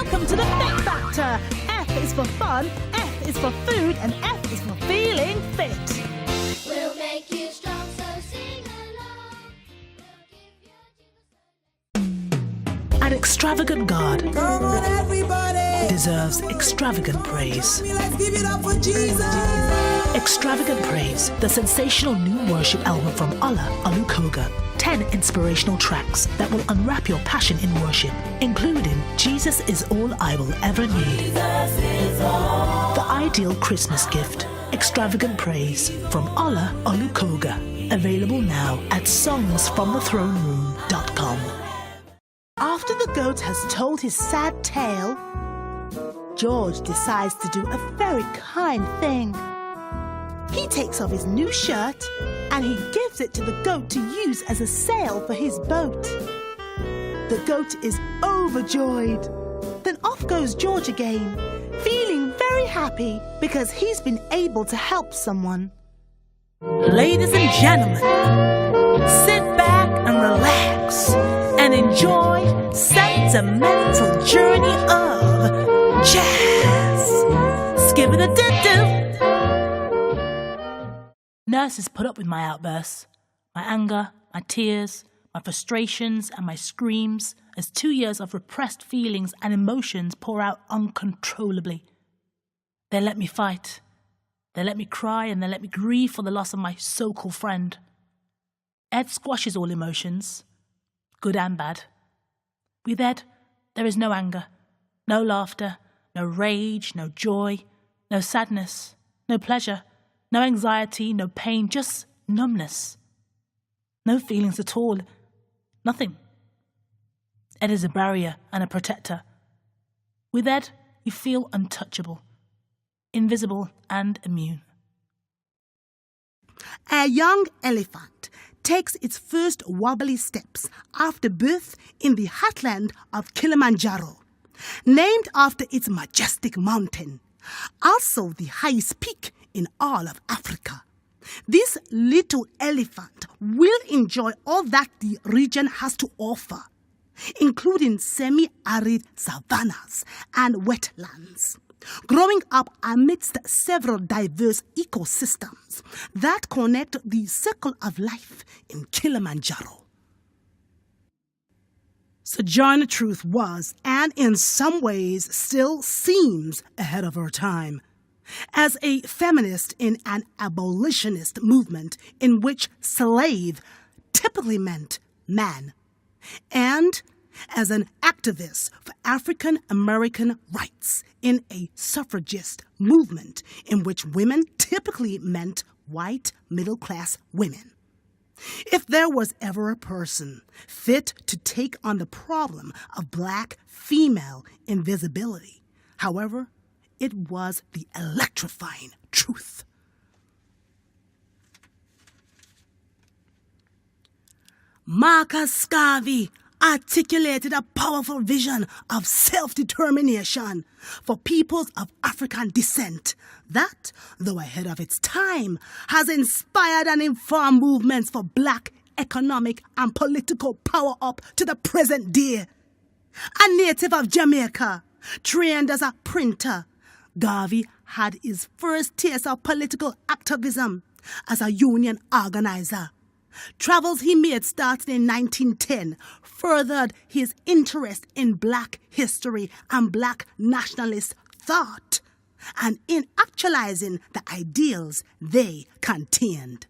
Welcome to the Fit Factor. F is for fun, F is for food, and F is for feeling fit. We'll make you strong, so sing along. An extravagant God Come on, everybody. deserves extravagant praise. Let's give it up for Jesus. Extravagant Praise, the sensational new worship album from Ola Olukoga. 10 inspirational tracks that will unwrap your passion in worship, including Jesus is All I Will Ever Need. The ideal Christmas gift, Extravagant Praise from Ola Olukoga. Available now at songsfromthethroneroom.com. After the goat has told his sad tale, George decides to do a very kind thing. He takes off his new shirt and he gives it to the goat to use as a sail for his boat. The goat is overjoyed. Then off goes George again, feeling very happy because he's been able to help someone. Ladies and gentlemen, sit back and relax and enjoy sentimental journey of jazz. Skibidi-doo-doo. Nurses put up with my outbursts, my anger, my tears, my frustrations and my screams as 2 years of repressed feelings and emotions pour out uncontrollably. They let me fight. They let me cry and they let me grieve for the loss of my so-called friend. Ed squashes all emotions, good and bad. With Ed, there is no anger, no laughter, no rage, no joy, no sadness, no pleasure, no anxiety, no pain, just numbness. No feelings at all. Nothing. Ed is a barrier and a protector. With Ed, you feel untouchable, invisible and immune. A young elephant takes its first wobbly steps after birth in the heartland of Kilimanjaro, named after its majestic mountain, also the highest peak in all of Africa. This little elephant will enjoy all that the region has to offer, including semi-arid savannas and wetlands, growing up amidst several diverse ecosystems that connect the circle of life in Kilimanjaro. Sojourner Truth was, and in some ways still seems, ahead of her time. As a feminist in an abolitionist movement in which slave typically meant man, and as an activist for African American rights in a suffragist movement in which women typically meant white middle-class women. If there was ever a person fit to take on the problem of black female invisibility, however, it was the electrifying truth. Marcus Garvey articulated a powerful vision of self-determination for peoples of African descent that, though ahead of its time, has inspired and informed movements for black economic and political power-up to the present day. A native of Jamaica, trained as a printer, Garvey had his first taste of political activism as a union organizer. Travels he made starting in 1910 furthered his interest in black history and black nationalist thought, and in actualizing the ideals they contained.